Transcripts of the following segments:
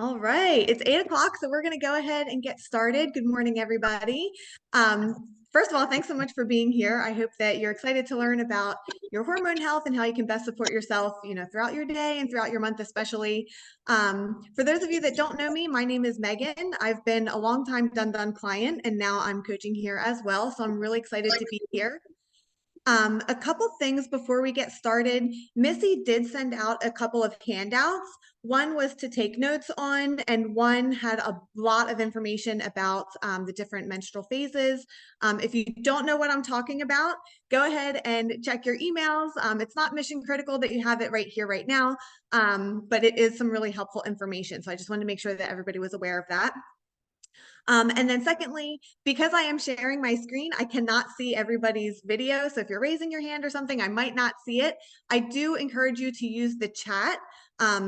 All right, it's 8 o'clock, so we're going to go ahead and get started. Good morning, everybody. First of all, thanks so much for being here. I hope that you're excited to learn about your hormone health and how you can best support yourself, throughout your day and throughout your month, especially. For those of you that don't know me, my name is Megan. I've been a long time Dun client, and now I'm coaching here as well. So I'm really excited to be here. A couple things before we get started. Missy did send out a couple of handouts. One was to take notes on, and one had a lot of information about the different menstrual phases. If you don't know what I'm talking about, go ahead and check your emails. It's not mission critical that you have it right here, right now, but it is some really helpful information. So I just wanted to make sure that everybody was aware of that. And then secondly, because I am sharing my screen, I cannot see everybody's video. So if you're raising your hand or something, I might not see it. I do encourage you to use the chat.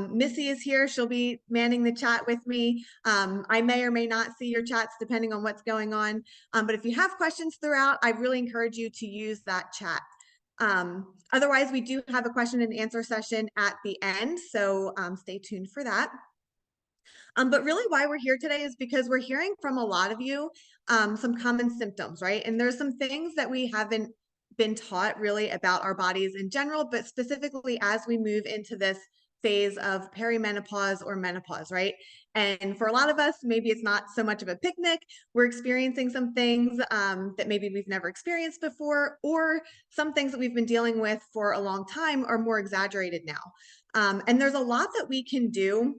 Missy is here. She'll be manning the chat with me. I may or may not see your chats depending on what's going on. But if you have questions throughout, I really encourage you to use that chat. Otherwise, we do have a question and answer session at the end. So stay tuned for that. But really why we're here today is because we're hearing from a lot of you some common symptoms, right? And there's some things that we haven't been taught really about our bodies in general, but specifically as we move into this phase of perimenopause or menopause, right? And for a lot of us, maybe it's not so much of a picnic. We're experiencing some things that maybe we've never experienced before, or some things that we've been dealing with for a long time are more exaggerated now. And there's a lot that we can do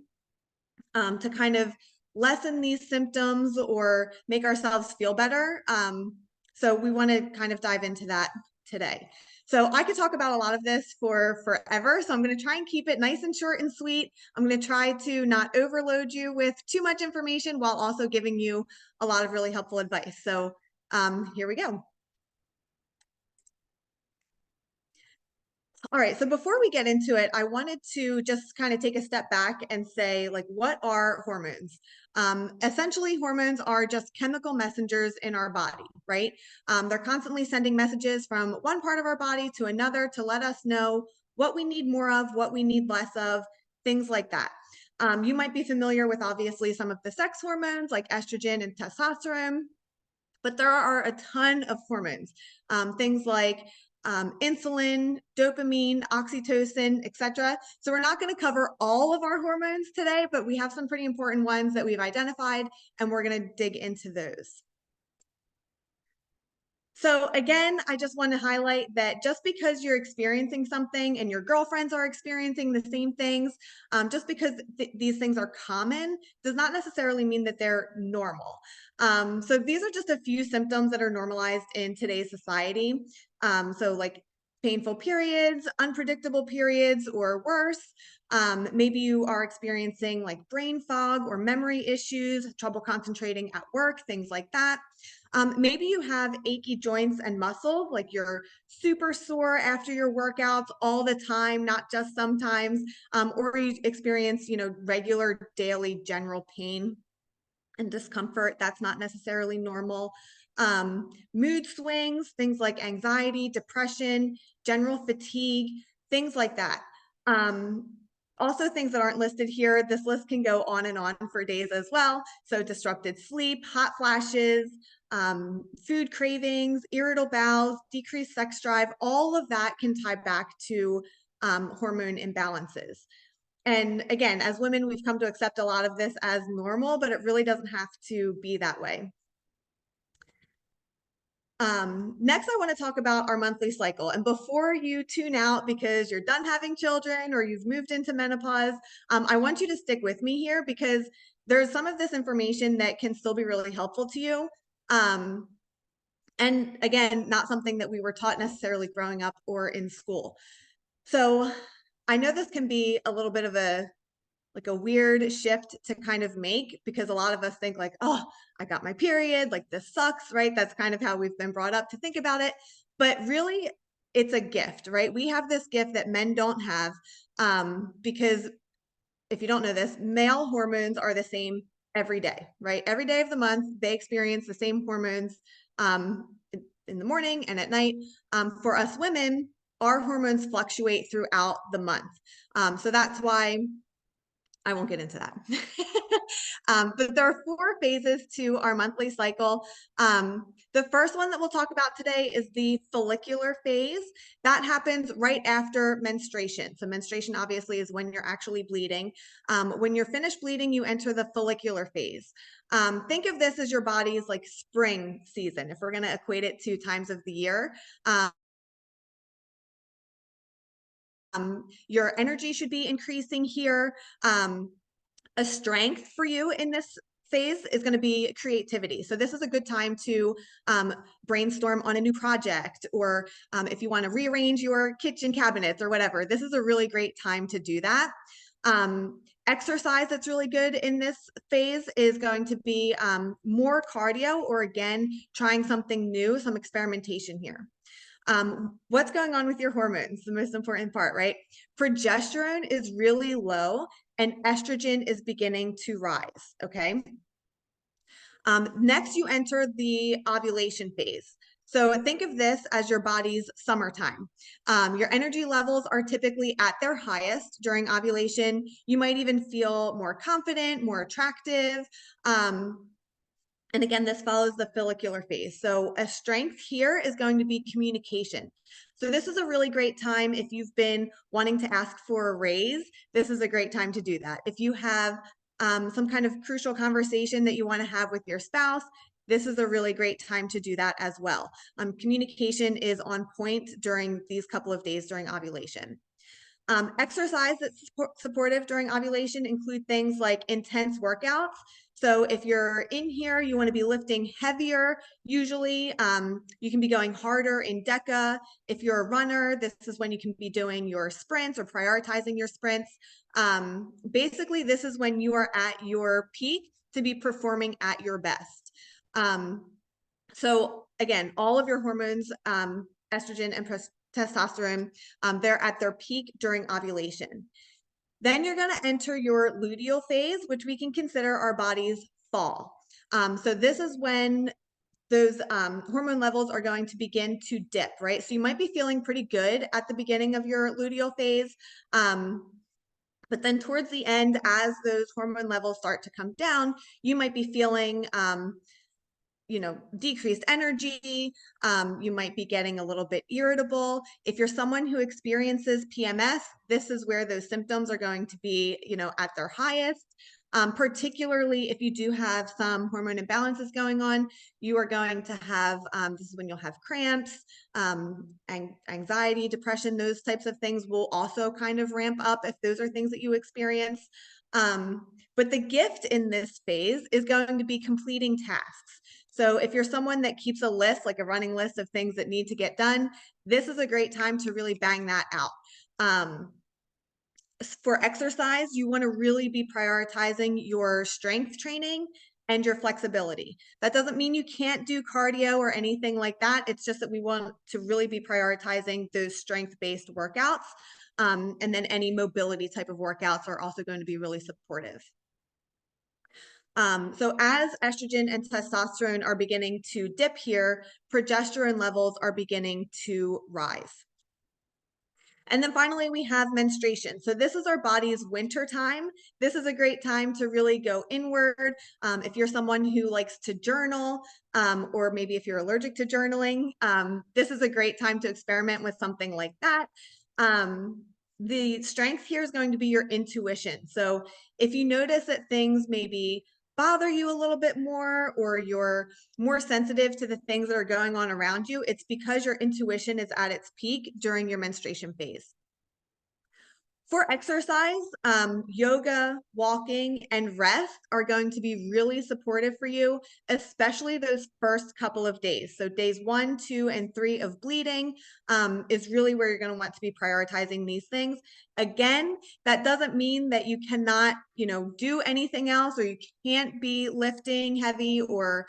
to kind of lessen these symptoms or make ourselves feel better. So we want to kind of dive into that today. So I could talk about a lot of this for forever. So I'm going to try and keep it nice and short and sweet. I'm going to try to not overload you with too much information while also giving you a lot of really helpful advice. So here we go. All right, so before we get into it, I wanted to just kind of take a step back and say, like, what are hormones? Essentially, hormones are just chemical messengers in our body, right? They're constantly sending messages from one part of our body to another to let us know what we need more of, what we need less of, things like that. You might be familiar with, obviously, some of the sex hormones like estrogen and testosterone, but there are a ton of hormones, things like insulin, dopamine, oxytocin, etc. So we're not going to cover all of our hormones today, but we have some pretty important ones that we've identified, and we're going to dig into those. So again, I just want to highlight that just because you're experiencing something and your girlfriends are experiencing the same things, just because these things are common does not necessarily mean that they're normal. So these are just a few symptoms that are normalized in today's society. So like painful periods, unpredictable periods, or worse. Maybe you are experiencing like brain fog or memory issues, trouble concentrating at work, things like that. Maybe you have achy joints and muscle, like you're super sore after your workouts all the time, not just sometimes, or you experience, regular daily general pain and discomfort. That's not necessarily normal. Mood swings, things like anxiety, depression, general fatigue, things like that. Also, things that aren't listed here, this list can go on and on for days as well. So disrupted sleep, hot flashes, food cravings, irritable bowels, decreased sex drive, all of that can tie back to hormone imbalances. And again, as women, we've come to accept a lot of this as normal, but it really doesn't have to be that way. Next, I want to talk about our monthly cycle. And before you tune out because you're done having children or you've moved into menopause, I want you to stick with me here because there's some of this information that can still be really helpful to you. And again, not something that we were taught necessarily growing up or in school. So I know this can be a little bit of a weird shift to kind of make because a lot of us think like, oh, I got my period, like this sucks, right? That's kind of how we've been brought up to think about it. But really, it's a gift, right? We have this gift that men don't have because if you don't know this, male hormones are the same every day, right? Every day of the month, they experience the same hormones in the morning and at night. For us women, our hormones fluctuate throughout the month. So that's why I won't get into that. But there are 4 phases to our monthly cycle. The first one that we'll talk about today is the follicular phase. That happens right after menstruation. So menstruation obviously is when you're actually bleeding. When you're finished bleeding, you enter the follicular phase. Think of this as your body's like spring season, if we're going to equate it to times of the year. Your energy should be increasing here. A strength for you in this phase is going to be creativity. So this is a good time to brainstorm on a new project, or if you want to rearrange your kitchen cabinets or whatever, this is a really great time to do that. Exercise that's really good in this phase is going to be more cardio, or again, trying something new, some experimentation here. What's going on with your hormones? The most important part, right? Progesterone is really low and estrogen is beginning to rise, okay? Next, you enter the ovulation phase. So think of this as your body's summertime. Your energy levels are typically at their highest during ovulation. You might even feel more confident, more attractive. And again, this follows the follicular phase. So a strength here is going to be communication. So this is a really great time if you've been wanting to ask for a raise. This is a great time to do that. If you have some kind of crucial conversation that you want to have with your spouse, this is a really great time to do that as well. Communication is on point during these couple of days during ovulation. Exercise that's supportive during ovulation include things like intense workouts. So if you're in here, you want to be lifting heavier, usually you can be going harder in DECA. If you're a runner, this is when you can be doing your sprints or prioritizing your sprints. Basically, this is when you are at your peak to be performing at your best. So again, all of your hormones, estrogen and testosterone, they're at their peak during ovulation. Then you're going to enter your luteal phase, which we can consider our body's fall. So this is when those hormone levels are going to begin to dip, right? So you might be feeling pretty good at the beginning of your luteal phase. But then towards the end, as those hormone levels start to come down, you might be feeling decreased energy. You might be getting a little bit irritable. If you're someone who experiences PMS, this is where those symptoms are going to be, at their highest. Particularly if you do have some hormone imbalances going on, you are going to have, this is when you'll have cramps, anxiety, depression, those types of things will also kind of ramp up if those are things that you experience. But the gift in this phase is going to be completing tasks. So if you're someone that keeps a list, like a running list of things that need to get done, this is a great time to really bang that out. For exercise, you want to really be prioritizing your strength training and your flexibility. That doesn't mean you can't do cardio or anything like that. It's just that we want to really be prioritizing those strength-based workouts. And then any mobility type of workouts are also going to be really supportive. So as estrogen and testosterone are beginning to dip here, progesterone levels are beginning to rise. And then finally, we have menstruation. So this is our body's winter time. This is a great time to really go inward. If you're someone who likes to journal, or maybe if you're allergic to journaling, this is a great time to experiment with something like that. The strength here is going to be your intuition. So if you notice that things maybe bother you a little bit more, or you're more sensitive to the things that are going on around you, it's because your intuition is at its peak during your menstruation phase. For exercise, yoga, walking, and rest are going to be really supportive for you, especially those first couple of days. So days 1, 2, and 3 of bleeding is really where you're going to want to be prioritizing these things. Again, that doesn't mean that you cannot, do anything else, or you can't be lifting heavy or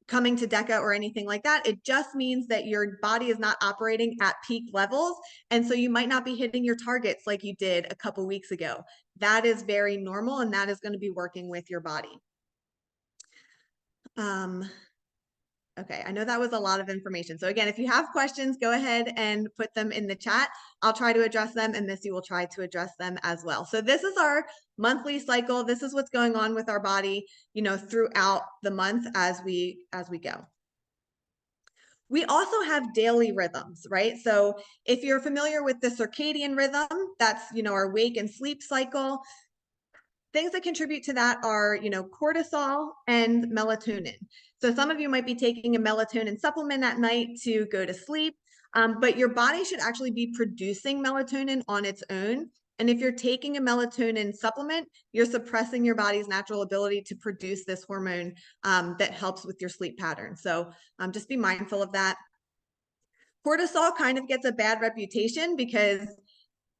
coming to DECA or anything like that. It just means that your body is not operating at peak levels. And so you might not be hitting your targets like you did a couple weeks ago. That is very normal, and that is going to be working with your body. Okay, I know that was a lot of information. So again, if you have questions, go ahead and put them in the chat. I'll try to address them, and Missy will try to address them as well. So this is our monthly cycle. This is what's going on with our body, throughout the month as we go. We also have daily rhythms, right? So if you're familiar with the circadian rhythm, that's, our wake and sleep cycle. Things that contribute to that are, cortisol and melatonin. So some of you might be taking a melatonin supplement at night to go to sleep, but your body should actually be producing melatonin on its own. And if you're taking a melatonin supplement, you're suppressing your body's natural ability to produce this hormone that helps with your sleep pattern. So just be mindful of that. Cortisol kind of gets a bad reputation because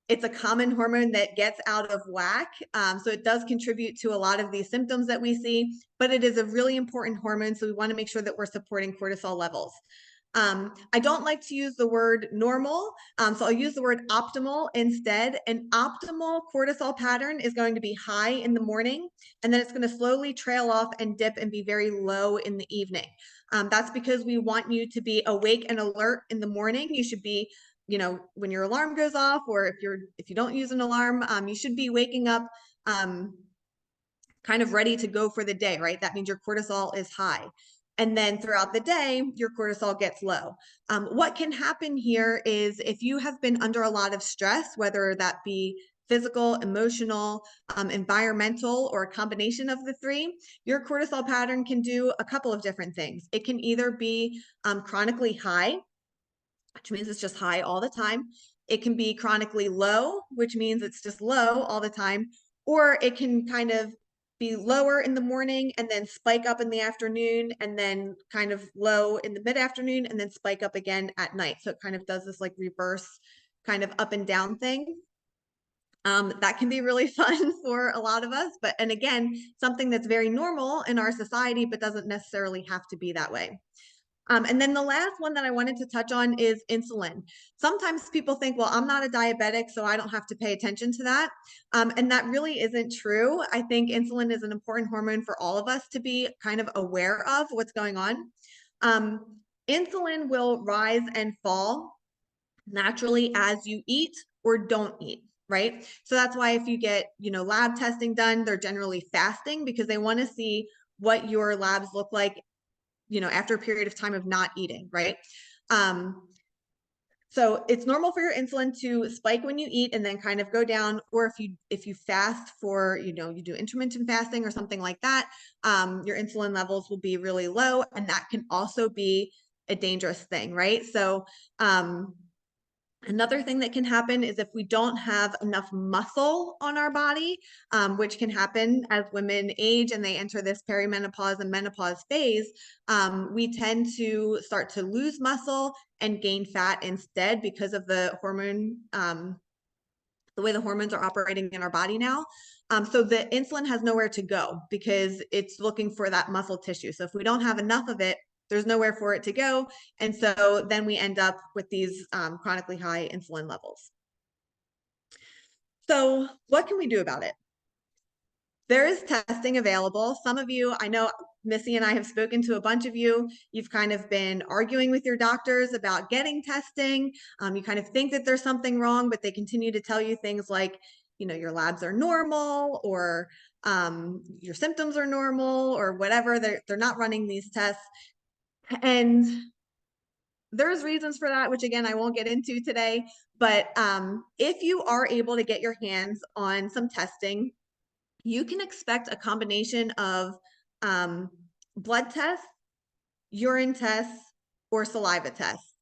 it's a common hormone that gets out of whack. So it does contribute to a lot of these symptoms that we see, but it is a really important hormone. So we want to make sure that we're supporting cortisol levels. I don't like to use the word normal, so I'll use the word optimal instead. An optimal cortisol pattern is going to be high in the morning, and then it's going to slowly trail off and dip and be very low in the evening. That's because we want you to be awake and alert in the morning. You should be, when your alarm goes off, or if you don't use an alarm, you should be waking up kind of ready to go for the day, right? That means your cortisol is high. And then throughout the day, your cortisol gets low. What can happen here is if you have been under a lot of stress, whether that be physical, emotional, environmental, or a combination of the three, your cortisol pattern can do a couple of different things. It can either be chronically high, which means it's just high all the time. It can be chronically low, which means it's just low all the time, or it can kind of be lower in the morning and then spike up in the afternoon, and then kind of low in the mid-afternoon and then spike up again at night. So it kind of does this like reverse kind of up and down thing. That can be really fun for a lot of us, and again, something that's very normal in our society, but doesn't necessarily have to be that way. And then the last one that I wanted to touch on is insulin. Sometimes people think, well, I'm not a diabetic, so I don't have to pay attention to that. And that really isn't true. I think insulin is an important hormone for all of us to be kind of aware of what's going on. Insulin will rise and fall naturally as you eat or don't eat, right? So that's why if you get, lab testing done, they're generally fasting because they want to see what your labs look like after a period of time of not eating, right? So it's normal for your insulin to spike when you eat and then kind of go down, or if you fast for, you do intermittent fasting or something like that, your insulin levels will be really low, and that can also be a dangerous thing, right? So another thing that can happen is if we don't have enough muscle on our body, which can happen as women age and they enter this perimenopause and menopause phase, we tend to start to lose muscle and gain fat instead because of the hormone, the way the hormones are operating in our body now. So the insulin has nowhere to go because it's looking for that muscle tissue. So if we don't have enough of it, there's nowhere for it to go. And so then we end up with these chronically high insulin levels. So what can we do about it? There is testing available. Some of you, I know Missy and I have spoken to a bunch of you. You've kind of been arguing with your doctors about getting testing. You kind of think that there's something wrong, but they continue to tell you things like, your labs are normal, or your symptoms are normal, or whatever. They're not running these tests. And there's reasons for that, which again, I won't get into today. But if you are able to get your hands on some testing, you can expect a combination of blood tests, urine tests, or saliva tests.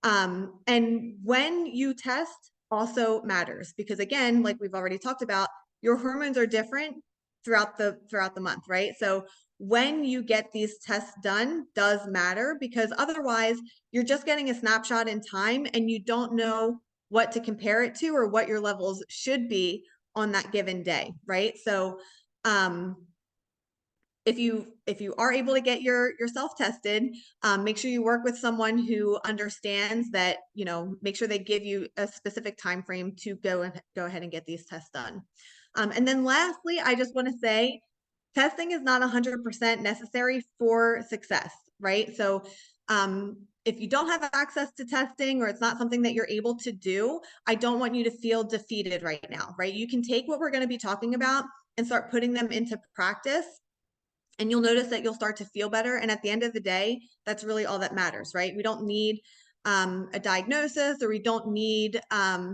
And when you test also matters because again, like we've already talked about, your hormones are different throughout the month, right? So when you get these tests done does matter because otherwise you're just getting a snapshot in time and you don't know what to compare it to or what your levels should be on that given day, right? So if you are able to get yourself tested, make sure you work with someone who understands that, make sure they give you a specific time frame to go ahead and get these tests done. And then lastly, I just want to say, testing is not 100% necessary for success, right? So if you don't have access to testing or it's not something that you're able to do, I don't want you to feel defeated right now, right? You can take what we're going to be talking about and start putting them into practice. And you'll notice that you'll start to feel better. And at the end of the day, that's really all that matters, right? We don't need a diagnosis, or we don't need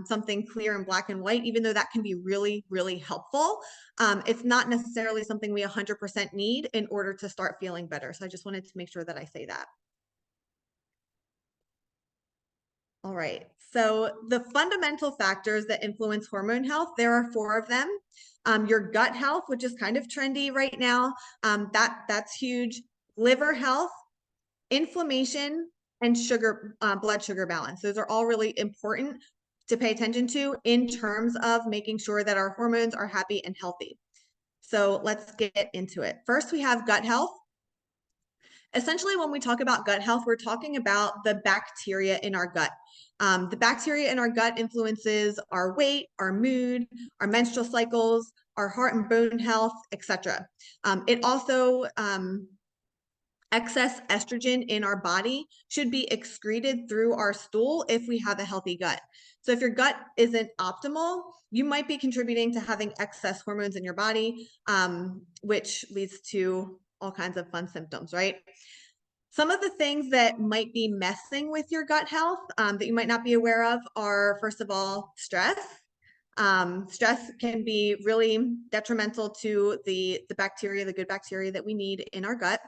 something clear and black and white, even though that can be really, really helpful. It's not necessarily something we 100% need in order to start feeling better. So I just wanted to make sure that I say that. All right, so the fundamental factors that influence hormone health, there are 4 of them. Your gut health, which is kind of trendy right now, that's huge. Liver health, inflammation, and blood sugar balance. Those are all really important to pay attention to in terms of making sure that our hormones are happy and healthy. So let's get into it. First, we have gut health. Essentially, when we talk about gut health, we're talking about the bacteria in our gut. The bacteria in our gut influences our weight, our mood, our menstrual cycles, our heart and bone health, etc. It also excess estrogen in our body should be excreted through our stool if we have a healthy gut. So if your gut isn't optimal, you might be contributing to having excess hormones in your body, which leads to all kinds of fun symptoms, right? Some of the things that might be messing with your gut health that you might not be aware of are, first of all, stress. Stress can be really detrimental to the bacteria, the good bacteria that we need in our gut.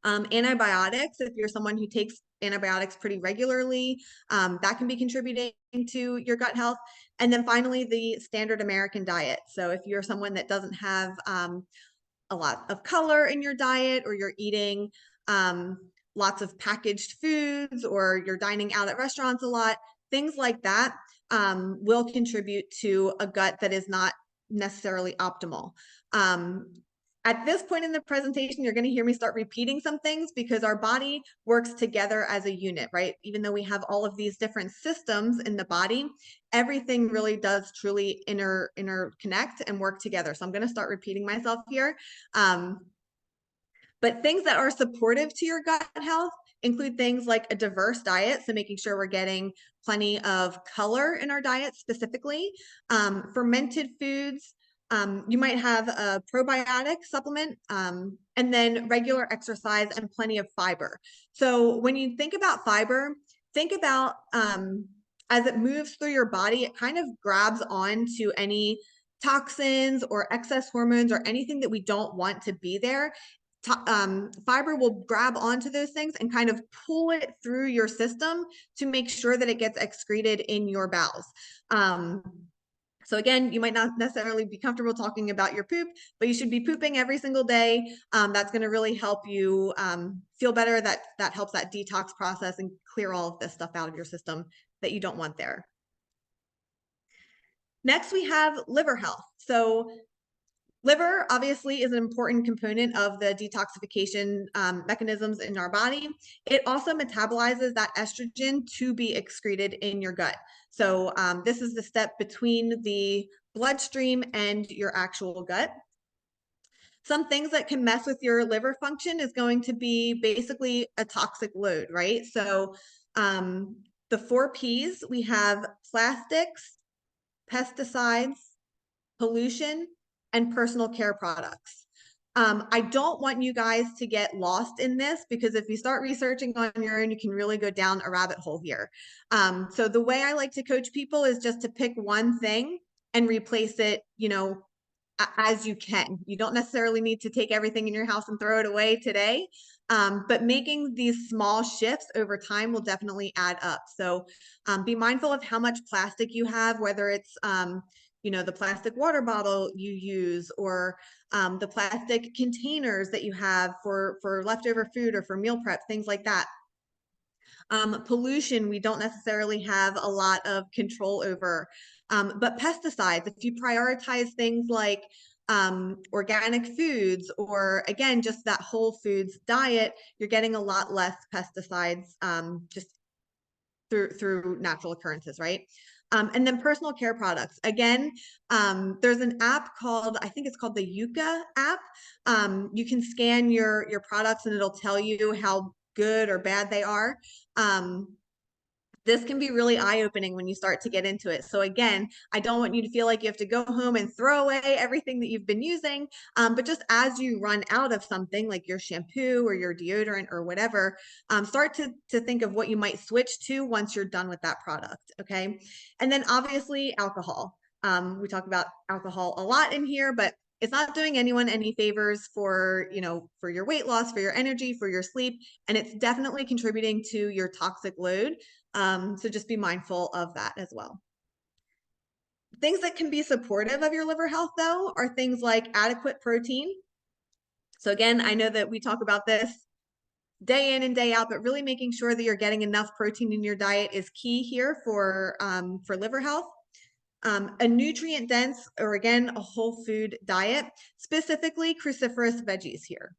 Antibiotics, if you're someone who takes antibiotics pretty regularly, that can be contributing to your gut health. And then finally, the standard American diet. So if you're someone that doesn't have a lot of color in your diet, or you're eating lots of packaged foods, or you're dining out at restaurants a lot, things like that will contribute to a gut that is not necessarily optimal. At this point in the presentation, you're going to hear me start repeating some things because our body works together as a unit, right? Even though we have all of these different systems in the body, everything really does truly interconnect and work together. So I'm going to start repeating myself here. But things that are supportive to your gut health include things like a diverse diet, so making sure we're getting plenty of color in our diet specifically, fermented foods, you might have a probiotic supplement, and then regular exercise and plenty of fiber. So when you think about fiber, think about as it moves through your body, it kind of grabs onto any toxins or excess hormones or anything that we don't want to be there. Fiber will grab onto those things and kind of pull it through your system to make sure that it gets excreted in your bowels. So again, you might not necessarily be comfortable talking about your poop, but you should be pooping every single day. That's going to really help you feel better. That helps that detox process and clear all of this stuff out of your system that you don't want there. Next, we have liver health. So liver obviously is an important component of the detoxification mechanisms in our body. It also metabolizes that estrogen to be excreted in your gut. So this is the step between the bloodstream and your actual gut. Some things that can mess with your liver function is going to be basically a toxic load, right? So the 4 Ps, we have plastics, pesticides, pollution, and personal care products. I don't want you guys to get lost in this, because if you start researching on your own, you can really go down a rabbit hole here. So the way I like to coach people is just to pick one thing and replace it, as you can. You don't necessarily need to take everything in your house and throw it away today. But making these small shifts over time will definitely add up. So be mindful of how much plastic you have, whether it's the plastic water bottle you use, or the plastic containers that you have for leftover food or for meal prep, things like that. Pollution, we don't necessarily have a lot of control over. But pesticides, if you prioritize things like organic foods, or again, just that whole foods diet, you're getting a lot less pesticides just through natural occurrences, right? And then personal care products. Again, there's an app called, I think it's called the Yuka app. You can scan your products and it'll tell you how good or bad they are. This can be really eye-opening when you start to get into it. So again, I don't want you to feel like you have to go home and throw away everything that you've been using, but just as you run out of something like your shampoo or your deodorant or whatever, start to think of what you might switch to once you're done with that product, okay? And then obviously alcohol. We talk about alcohol a lot in here, but it's not doing anyone any favors for, for your weight loss, for your energy, for your sleep, and it's definitely contributing to your toxic load. So just be mindful of that as well. Things that can be supportive of your liver health, though, are things like adequate protein. So again, I know that we talk about this day in and day out, but really making sure that you're getting enough protein in your diet is key here for liver health. A nutrient dense, or again, a whole food diet, specifically cruciferous veggies here.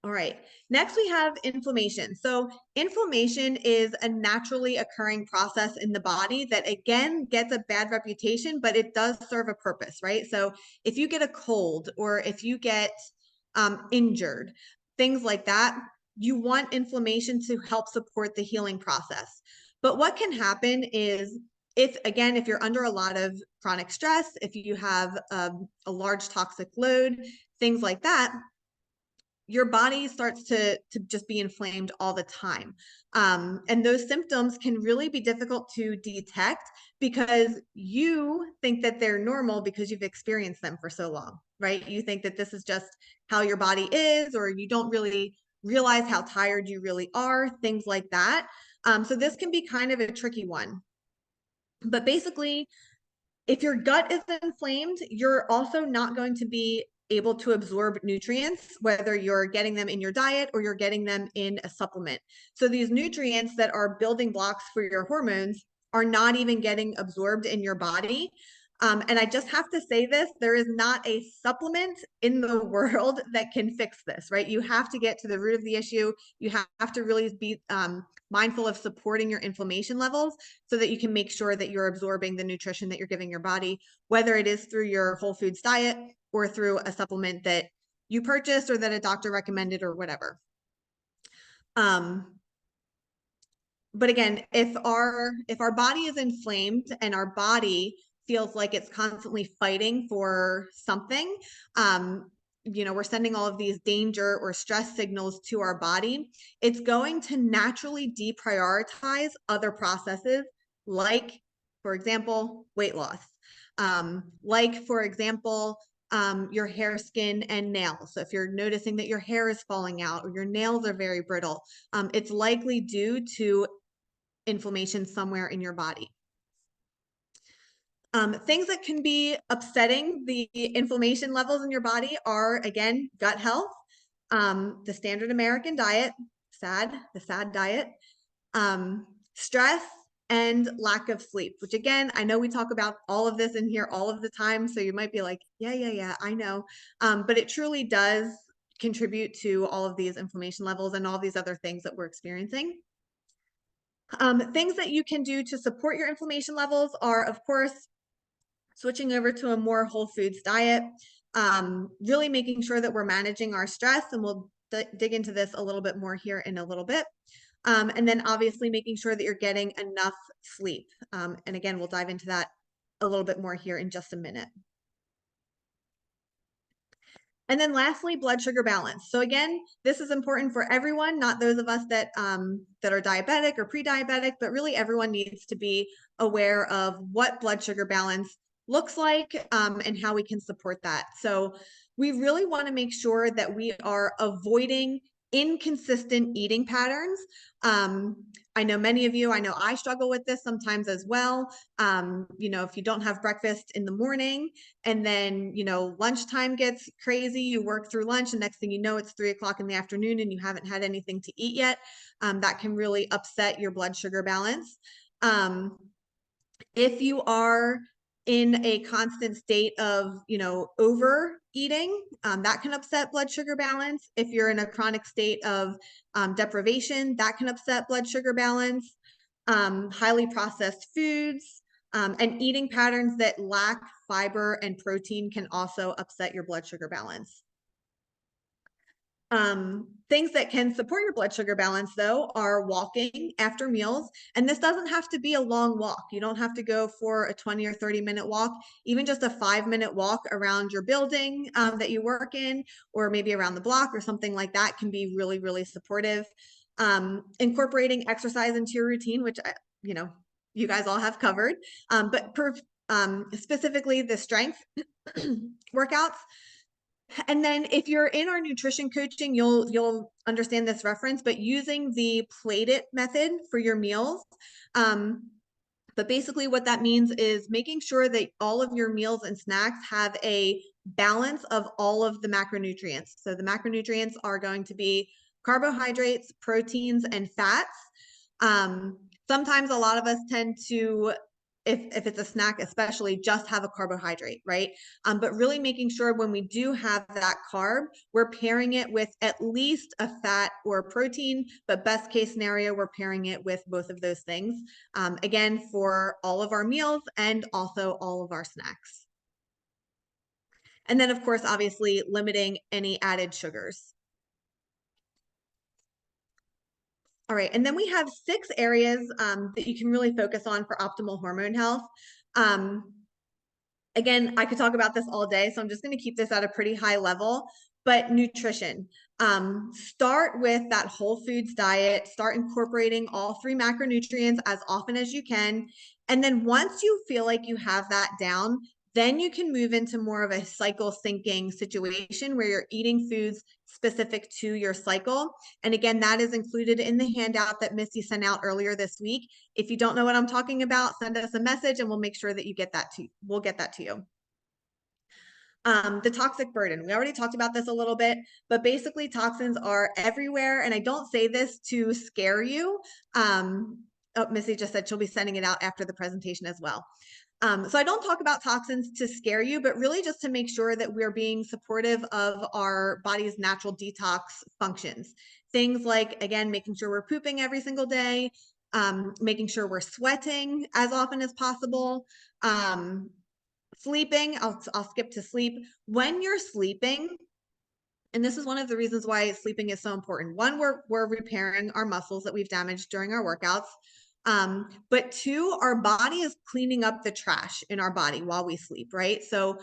All right, next we have inflammation. So inflammation is a naturally occurring process in the body that again gets a bad reputation, but it does serve a purpose, right? So if you get a cold or if you get injured, things like that, you want inflammation to help support the healing process. But what can happen is if you're under a lot of chronic stress, if you have a large toxic load, things like that, your body starts to just be inflamed all the time. And those symptoms can really be difficult to detect because you think that they're normal because you've experienced them for so long, right? You think that this is just how your body is, or you don't really realize how tired you really are, things like that. So this can be kind of a tricky one. But basically, if your gut is inflamed, you're also not going to be able to absorb nutrients, whether you're getting them in your diet or you're getting them in a supplement. So these nutrients that are building blocks for your hormones are not even getting absorbed in your body. And I just have to say this, there is not a supplement in the world that can fix this, right? You have to get to the root of the issue. You have to really be mindful of supporting your inflammation levels so that you can make sure that you're absorbing the nutrition that you're giving your body, whether it is through your whole foods diet or through a supplement that you purchased or that a doctor recommended or whatever. But again, if our body is inflamed and our body feels like it's constantly fighting for something, we're sending all of these danger or stress signals to our body, it's going to naturally deprioritize other processes like, for example, weight loss. Like, for example, your hair, skin, and nails. So if you're noticing that your hair is falling out or your nails are very brittle, it's likely due to inflammation somewhere in your body. Things that can be upsetting the inflammation levels in your body are, again, gut health, the standard American diet, the SAD diet, stress, and lack of sleep, which again, I know we talk about all of this in here all of the time. So you might be like, yeah, I know. But it truly does contribute to all of these inflammation levels and all these other things that we're experiencing. Things that you can do to support your inflammation levels are, of course, switching over to a more whole foods diet, really making sure that we're managing our stress, and we'll dig into this a little bit more here in a little bit. And then obviously making sure that you're getting enough sleep. And again, we'll dive into that a little bit more here in just a minute. And then lastly, blood sugar balance. So again, this is important for everyone, not those of us that are diabetic or pre-diabetic, but really everyone needs to be aware of what blood sugar balance looks like and how we can support that. So we really want to make sure that we are avoiding inconsistent eating patterns. I know many of you, I know I struggle with this sometimes as well. If you don't have breakfast in the morning and then, lunchtime gets crazy, you work through lunch and next thing you know, it's 3 o'clock in the afternoon and you haven't had anything to eat yet. That can really upset your blood sugar balance. If you are in a constant state of, overeating, that can upset blood sugar balance. If you're in a chronic state of deprivation, that can upset blood sugar balance. Highly processed foods, and eating patterns that lack fiber and protein can also upset your blood sugar balance. Things that can support your blood sugar balance, though, are walking after meals. And this doesn't have to be a long walk. You don't have to go for a 20 or 30-minute walk. Even just a 5-minute walk around your building that you work in, or maybe around the block or something like that, can be really, really supportive. Incorporating exercise into your routine, which, you guys all have covered, but specifically the strength workouts. And then if you're in our nutrition coaching, you'll understand this reference, but using the plate it method for your meals. But basically what that means is making sure that all of your meals and snacks have a balance of all of the macronutrients. So the macronutrients are going to be carbohydrates, proteins, and fats. Sometimes a lot of us tend to, if it's a snack, especially, just have a carbohydrate, right? But really making sure when we do have that carb, we're pairing it with at least a fat or protein, but best case scenario, we're pairing it with both of those things. Again, for all of our meals and also all of our snacks. And then, of course, obviously limiting any added sugars. All right, and then we have 6 areas that you can really focus on for optimal hormone health. Again, I could talk about this all day, so I'm just going to keep this at a pretty high level. But nutrition, start with that whole foods diet, start incorporating all 3 macronutrients as often as you can. And then once you feel like you have that down, then you can move into more of a cycle syncing situation where you're eating foods specific to your cycle. And again, that is included in the handout that Missy sent out earlier this week. If you don't know what I'm talking about, send us a message and we'll make sure that you get that we'll get that to you. The toxic burden. We already talked about this a little bit, but basically toxins are everywhere. And I don't say this to scare you. Missy just said she'll be sending it out after the presentation as well. So I don't talk about toxins to scare you, but really just to make sure that we're being supportive of our body's natural detox functions. Things like, again, making sure we're pooping every single day, making sure we're sweating as often as possible, sleeping. I'll skip to sleep. When you're sleeping, and this is one of the reasons why sleeping is so important. One, we're repairing our muscles that we've damaged during our workouts. But 2, our body is cleaning up the trash in our body while we sleep, right? So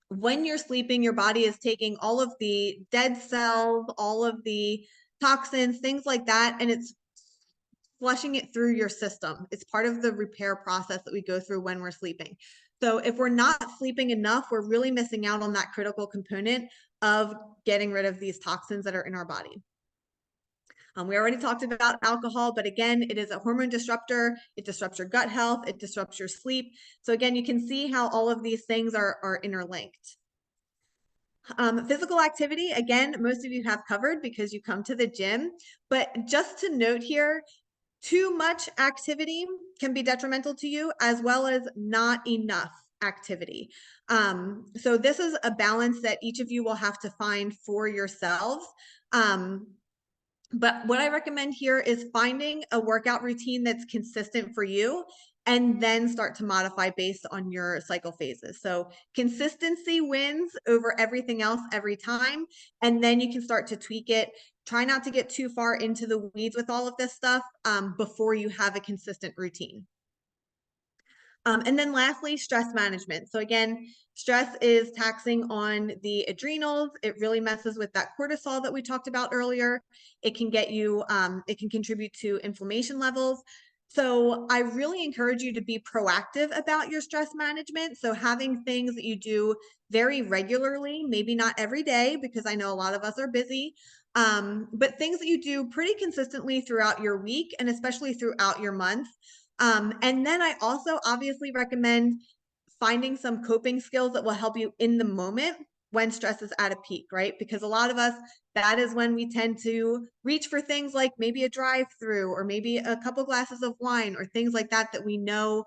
when you're sleeping, your body is taking all of the dead cells, all of the toxins, things like that, and it's flushing it through your system. It's part of the repair process that we go through when we're sleeping. So if we're not sleeping enough, we're really missing out on that critical component of getting rid of these toxins that are in our body. We already talked about alcohol, but again, it is a hormone disruptor. It disrupts your gut health. It disrupts your sleep. So again, you can see how all of these things are interlinked. Physical activity, again, most of you have covered because you come to the gym. But just to note here, too much activity can be detrimental to you, as well as not enough activity. So this is a balance that each of you will have to find for yourselves. But what I recommend here is finding a workout routine that's consistent for you, and then start to modify based on your cycle phases. So consistency wins over everything else every time. And then you can start to tweak it. Try not to get too far into the weeds with all of this stuff before you have a consistent routine. And then lastly, stress management. So again, stress is taxing on the adrenals. It really messes with that cortisol that we talked about earlier. It can get you, it can contribute to inflammation levels. So I really encourage you to be proactive about your stress management. So having things that you do very regularly, maybe not every day, because I know a lot of us are busy, but things that you do pretty consistently throughout your week and especially throughout your month. And then I also obviously recommend finding some coping skills that will help you in the moment when stress is at a peak, right? Because a lot of us, that is when we tend to reach for things like maybe a drive-through or maybe a couple glasses of wine or things like that that we know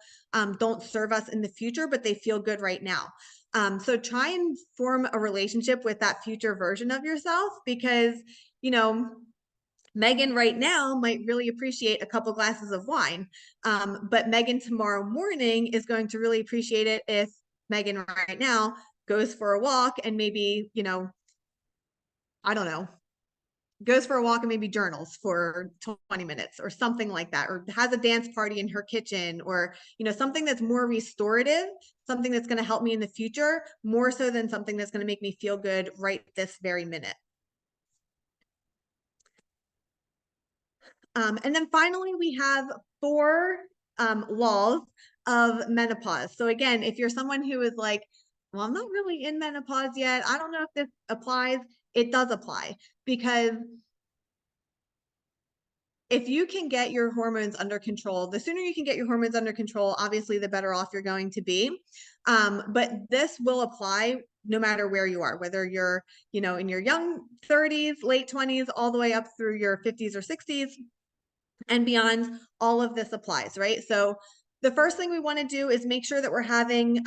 don't serve us in the future, but they feel good right now. So try and form a relationship with that future version of yourself, because, you know, Megan right now might really appreciate a couple glasses of wine, but Megan tomorrow morning is going to really appreciate it if Megan right now goes for a walk and maybe, you know, I don't know, goes for a walk and maybe journals for 20 minutes or something like that, or has a dance party in her kitchen, or, you know, something that's more restorative, something that's going to help me in the future more so than something that's going to make me feel good right this very minute. And then finally, we have 4 laws of menopause. So again, if you're someone who is like, well, I'm not really in menopause yet, I don't know if this applies, it does apply, because if you can get your hormones under control, the sooner you can get your hormones under control, obviously the better off you're going to be. But this will apply no matter where you are, whether you're, you know, in your young 30s, late 20s, all the way up through your 50s or 60s and beyond. All of this applies, right? So the first thing we want to do is make sure that we're having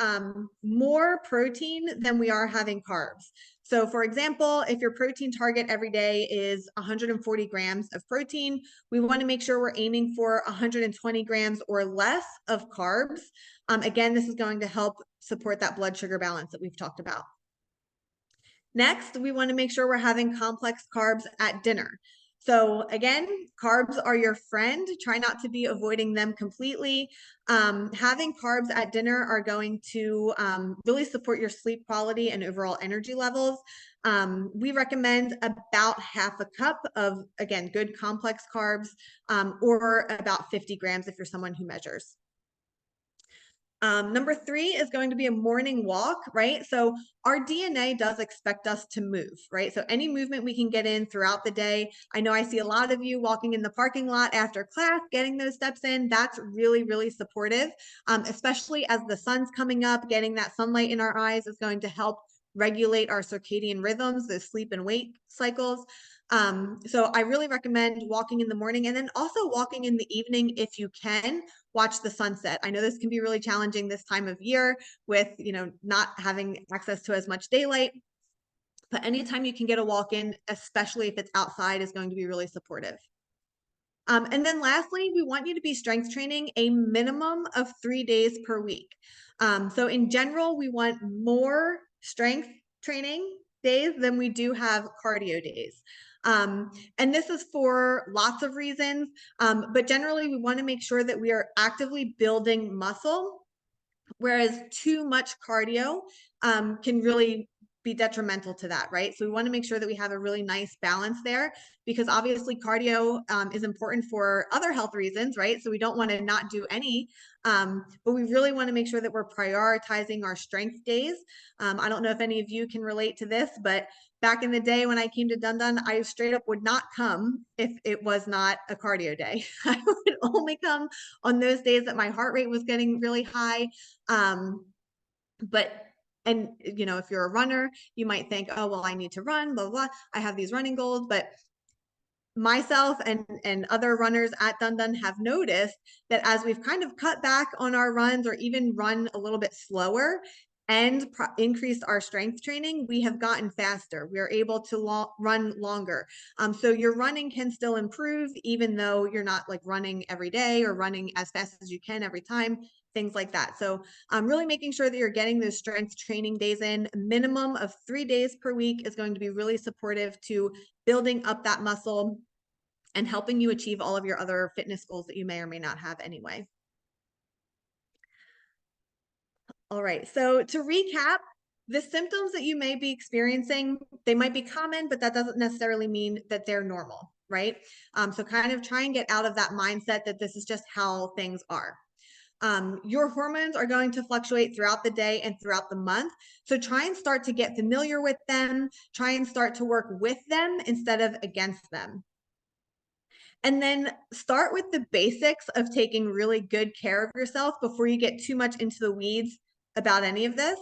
more protein than we are having carbs. So for example, if your protein target every day is 140 grams of protein, we want to make sure we're aiming for 120 grams or less of carbs. Again, this is going to help support that blood sugar balance that we've talked about. Next, we want to make sure we're having complex carbs at dinner. So again, carbs are your friend. Try not to be avoiding them completely. Having carbs at dinner are going to really support your sleep quality and overall energy levels. We recommend about half a cup of, again, good complex carbs, or about 50 grams if you're someone who measures. Number 3 is going to be a morning walk, right? So our DNA does expect us to move, right? So any movement we can get in throughout the day. I know I see a lot of you walking in the parking lot after class, getting those steps in. That's really, really supportive, especially as the sun's coming up. Getting that sunlight in our eyes is going to help regulate our circadian rhythms, the sleep and wake cycles. So I really recommend walking in the morning, and then also walking in the evening if you can. Watch the sunset. I know this can be really challenging this time of year with, you know, not having access to as much daylight, but anytime you can get a walk in, especially if it's outside, is going to be really supportive. And then lastly, we want you to be strength training a minimum of 3 days per week. So in general, we want more strength training days than we do have cardio days. And this is for lots of reasons, but generally we want to make sure that we are actively building muscle, whereas too much cardio can really be detrimental to that, right? So we want to make sure that we have a really nice balance there, because obviously cardio is important for other health reasons, right? So we don't want to not do any, but we really want to make sure that we're prioritizing our strength days. I don't know if any of you can relate to this, but back in the day when I came to Dun Dun, I straight up would not come if it was not a cardio day. I would only come on those days that my heart rate was getting really high. And you know, if you're a runner, you might think, oh, well, I need to run, blah, blah, blah. I have these running goals, but myself and other runners at Dun Dun have noticed that as we've kind of cut back on our runs, or even run a little bit slower and increased our strength training, we have gotten faster. We are able to run longer. So your running can still improve, even though you're not like running every day or running as fast as you can every time, things like that. So really making sure that you're getting those strength training days in. A minimum of 3 days per week is going to be really supportive to building up that muscle and helping you achieve all of your other fitness goals that you may or may not have anyway. All right, so to recap, the symptoms that you may be experiencing, they might be common, but that doesn't necessarily mean that they're normal, right? So kind of try and get out of that mindset that this is just how things are. Your hormones are going to fluctuate throughout the day and throughout the month. So try and start to get familiar with them. Try and start to work with them instead of against them. And then start with the basics of taking really good care of yourself before you get too much into the weeds about any of this.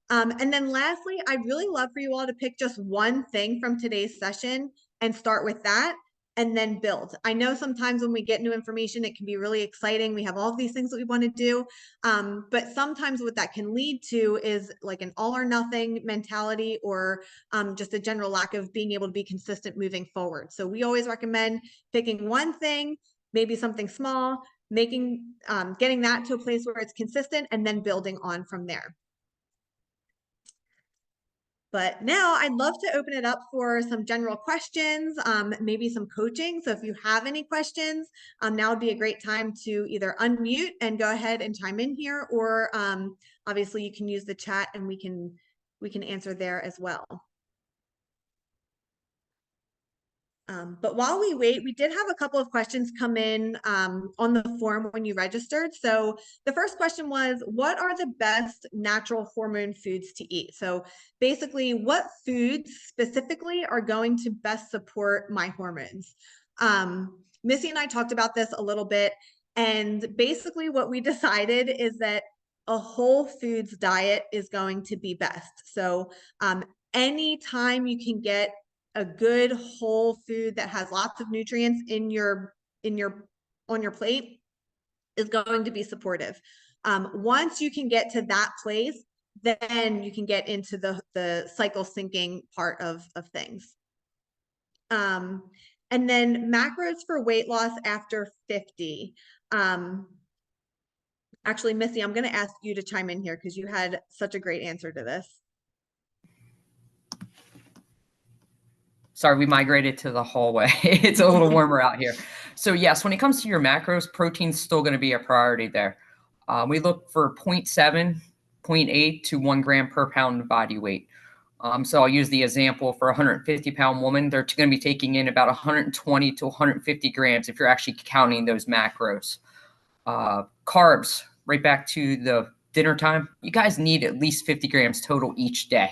And then lastly, I'd really love for you all to pick just one thing from today's session and start with that and then build. I know sometimes when we get new information, it can be really exciting. We have all of these things that we want to do. But sometimes what that can lead to is like an all or nothing mentality, or just a general lack of being able to be consistent moving forward. So we always recommend picking one thing, maybe something small, getting that to a place where it's consistent, and then building on from there. But now I'd love to open it up for some general questions, maybe some coaching. So if you have any questions, now would be a great time to either unmute and go ahead and chime in here, or obviously you can use the chat and we can answer there as well. But while we wait, we did have a couple of questions come in on the form when you registered. So the first question was, what are the best natural hormone foods to eat? So basically, what foods specifically are going to best support my hormones? Missy and I talked about this a little bit, and basically what we decided is that a whole foods diet is going to be best. So anytime you can get a good whole food that has lots of nutrients on your plate is going to be supportive. Once you can get to that place, then you can get into the cycle syncing part of things. And then macros for weight loss after 50. Actually, Missy, I'm going to ask you to chime in here because you had such a great answer to this. Sorry, we migrated to the hallway. It's a little warmer out here. So yes, when it comes to your macros, protein's still going to be a priority there. We look for 0.7, 0.8 to 1 gram per pound of body weight. So I'll use the example for a 150-pound woman. They're going to be taking in about 120 to 150 grams if you're actually counting those macros. Carbs, right back to the dinner time, you guys need at least 50 grams total each day.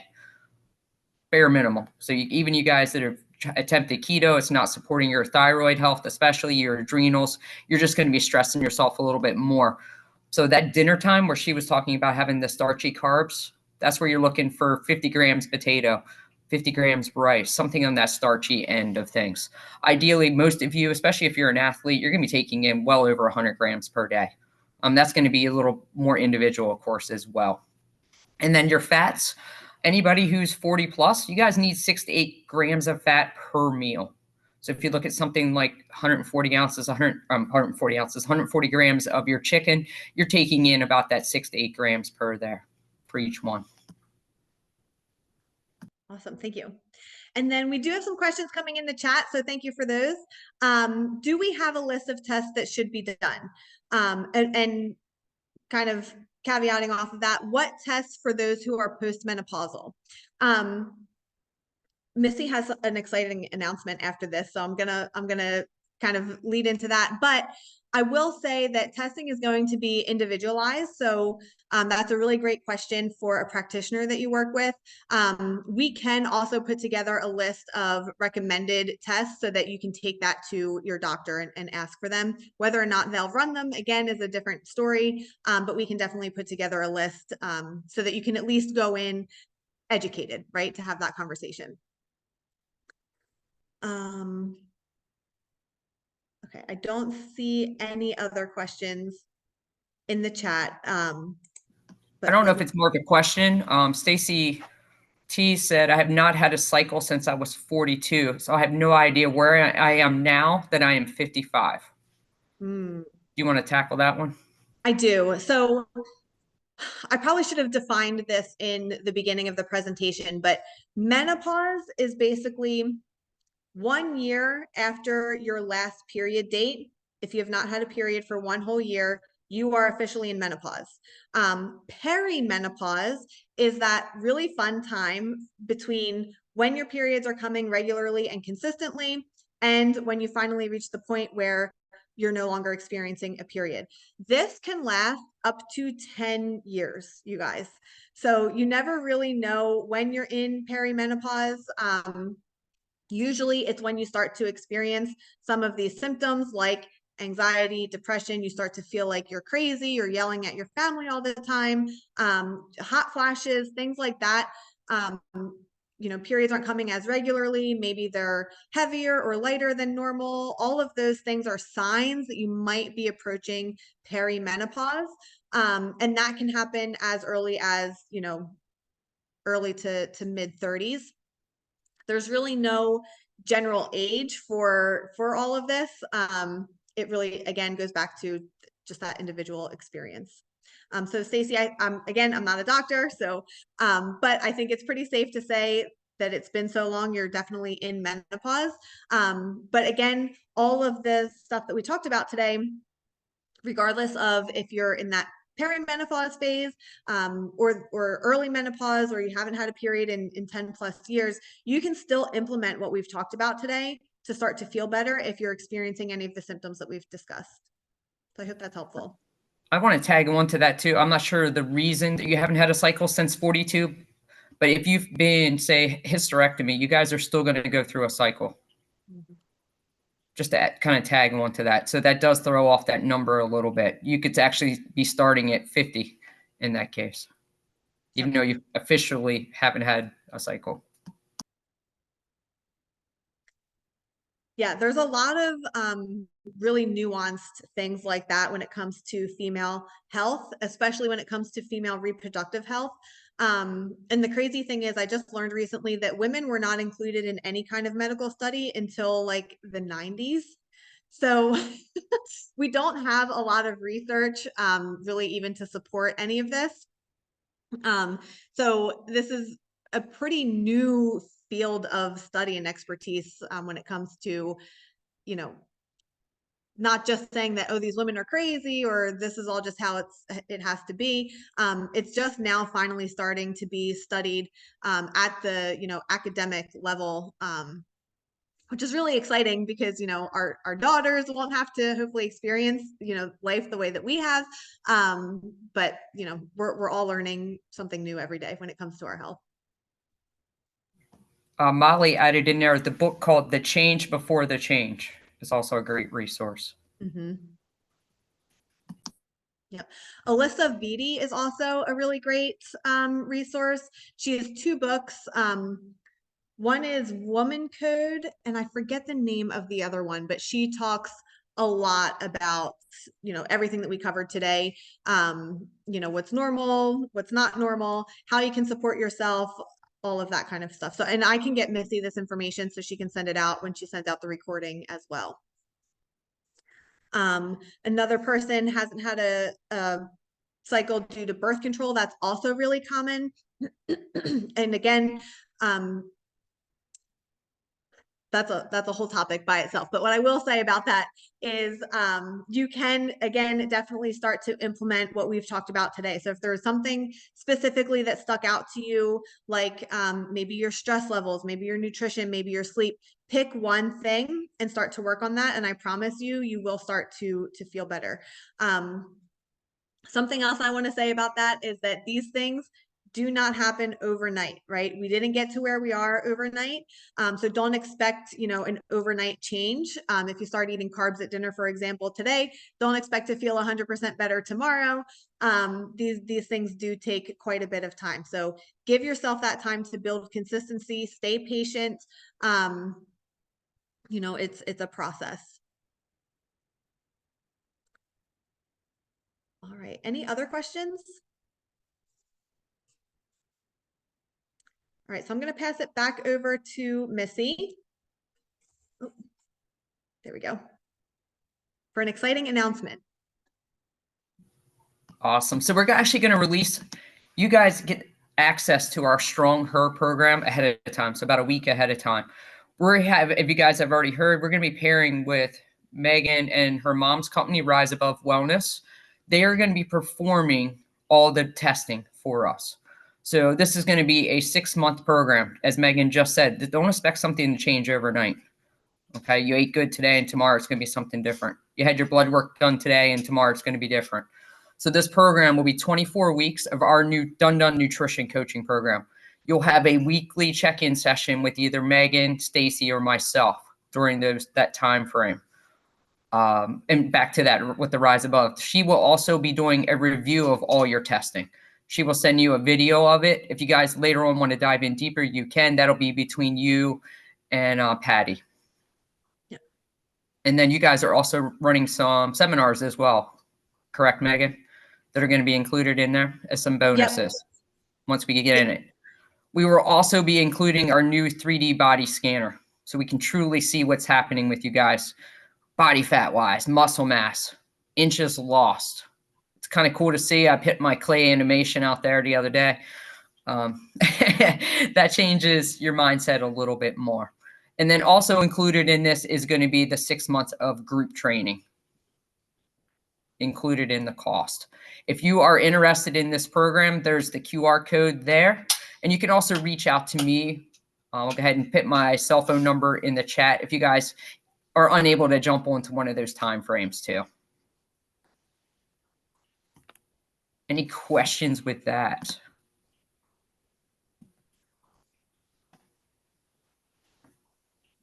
Bare minimum. So even you guys that have attempted keto, it's not supporting your thyroid health, especially your adrenals. You're just going to be stressing yourself a little bit more. So that dinner time where she was talking about having the starchy carbs, that's where you're looking for 50 grams potato, 50 grams rice, something on that starchy end of things. Ideally, most of you, especially if you're an athlete, you're going to be taking in well over 100 grams per day. That's going to be a little more individual, of course, as well. And then your fats. Anybody who's 40 plus, you guys need 6 to 8 grams of fat per meal. So if you look at something like 140 grams of your chicken, you're taking in about that 6 to 8 grams per each one. Awesome, thank you. And then we do have some questions coming in the chat, so thank you for those. Do we have a list of tests that should be done? And kind of caveating off of that, what tests for those who are postmenopausal? Missy has an exciting announcement after this, so I'm gonna kind of lead into that. But I will say that testing is going to be individualized. So that's a really great question for a practitioner that you work with. We can also put together a list of recommended tests so that you can take that to your doctor and ask for them. Whether or not they'll run them, again, is a different story, but we can definitely put together a list so that you can at least go in educated, right, to have that conversation. Okay, I don't see any other questions in the chat. But I don't know if it's more of a question. Stacy T said, I have not had a cycle since I was 42. So I have no idea where I am now that I am 55. Do you want to tackle that one? I do. So I probably should have defined this in the beginning of the presentation, but menopause is basically 1 year after your last period date. If you have not had a period for 1 whole year, you are officially in menopause. Perimenopause is that really fun time between when your periods are coming regularly and consistently and when you finally reach the point where you're no longer experiencing a period. This can last up to 10 years, you guys. So you never really know when you're in perimenopause. Usually it's when you start to experience some of these symptoms like anxiety, depression. You start to feel like you're crazy, you're yelling at your family all the time, hot flashes, things like that. Periods aren't coming as regularly. Maybe they're heavier or lighter than normal. All of those things are signs that you might be approaching perimenopause. And that can happen as early as, early to mid 30s. There's really no general age for all of this. It really, again, goes back to just that individual experience. So Stacey, I'm not a doctor, so, but I think it's pretty safe to say that it's been so long, you're definitely in menopause. But again, all of the stuff that we talked about today, regardless of if you're in that perimenopause phase, or early menopause, or you haven't had a period in 10 plus years, you can still implement what we've talked about today to start to feel better if you're experiencing any of the symptoms that we've discussed. So I hope that's helpful. I want to tag on to that too. I'm not sure the reason that you haven't had a cycle since 42, but if you've been, say, hysterectomy, you guys are still going to go through a cycle. Mm-hmm. Just to kind of tag on to that. So that does throw off that number a little bit. You could actually be starting at 50 in that case, even though you officially haven't had a cycle. Yeah, there's a lot of really nuanced things like that when it comes to female health, especially when it comes to female reproductive health. And the crazy thing is, I just learned recently that women were not included in any kind of medical study until like the 90s. So we don't have a lot of research really even to support any of this. So this is a pretty new field of study and expertise when it comes to, not just saying that, oh, these women are crazy, or this is all just how it has to be. It's just now finally starting to be studied at the, academic level, which is really exciting because, our daughters won't have to hopefully experience, life the way that we have. But, we're all learning something new every day when it comes to our health. Molly added in there the book called The Change Before the Change. It's also a great resource. Mm-hmm. Yep. Alyssa Vitti is also a really great resource. She has 2 books. One is Woman Code, and I forget the name of the other one, but she talks a lot about, everything that we covered today. What's normal, what's not normal, how you can support yourself, all of that kind of stuff. So, and I can get Missy this information so she can send it out when she sends out the recording as well. Another person hasn't had a cycle due to birth control. That's also really common. And again, that's a whole topic by itself. But what I will say about that is you can, again, definitely start to implement what we've talked about today. So if there's something specifically that stuck out to you, like maybe your stress levels, maybe your nutrition, maybe your sleep, pick one thing and start to work on that. And I promise you, you will start to feel better. Something else I want to say about that is that these things do not happen overnight, right? We didn't get to where we are overnight. So don't expect, an overnight change. If you start eating carbs at dinner, for example, today, don't expect to feel 100% better tomorrow. These things do take quite a bit of time. So give yourself that time to build consistency, stay patient. It's a process. All right. Any other questions? All right, so I'm going to pass it back over to Missy. Oh, there we go. For an exciting announcement. Awesome. So we're actually going to release, you guys get access to our Strong Her program ahead of time. So about a week ahead of time. If you guys have already heard, we're going to be pairing with Megan and her mom's company, Rise Above Wellness. They are going to be performing all the testing for us. So this is going to be a 6-month program. As Megan just said, don't expect something to change overnight. Okay, you ate good today and tomorrow it's going to be something different. You had your blood work done today and tomorrow it's going to be different. So this program will be 24 weeks of our new Done Nutrition coaching program. You'll have a weekly check-in session with either Megan, Stacy, or myself during that time frame. And back to that with the rise above, she will also be doing a review of all your testing. She will send you a video of it. If you guys later on want to dive in deeper, you can. That'll be between you and Patty. Yeah. And then you guys are also running some seminars as well. Correct, Megan? That are going to be included in there as some bonuses once we get in it. We will also be including our new 3D body scanner so we can truly see what's happening with you guys. Body fat wise, muscle mass, inches lost. It's kind of cool to see. I put my clay animation out there the other day. That changes your mindset a little bit more. And then also included in this is going to be the 6 months of group training included in the cost. If you are interested in this program, there's the QR code there. And you can also reach out to me. I'll go ahead and put my cell phone number in the chat if you guys are unable to jump onto one of those time frames too. Any questions with that?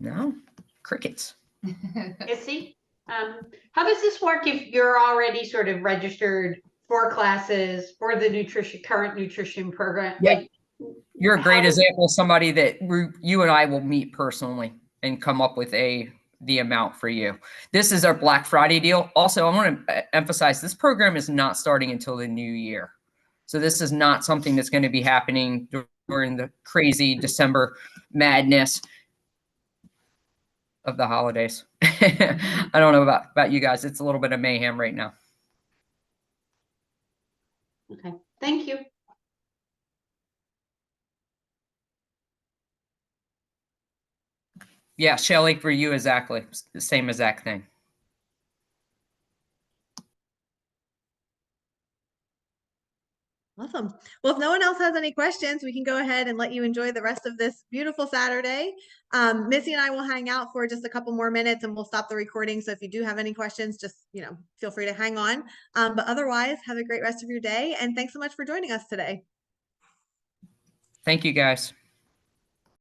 No? Crickets. Missy, how does this work if you're already sort of registered for classes for the current nutrition program? Yeah. Like, You're a great example of somebody that you and I will meet personally and come up with the amount for you. This is our Black Friday deal. Also, I want to emphasize this program is not starting until the new year. So this is not something that's going to be happening during the crazy December madness of the holidays. I don't know about you guys. It's a little bit of mayhem right now. okay, thank you. Yeah, Shelly, for you, exactly. The same exact thing. Awesome. Well, if no one else has any questions, we can go ahead and let you enjoy the rest of this beautiful Saturday. Missy and I will hang out for just a couple more minutes and we'll stop the recording. So if you do have any questions, just, feel free to hang on. But otherwise, have a great rest of your day. And thanks so much for joining us today. Thank you, guys.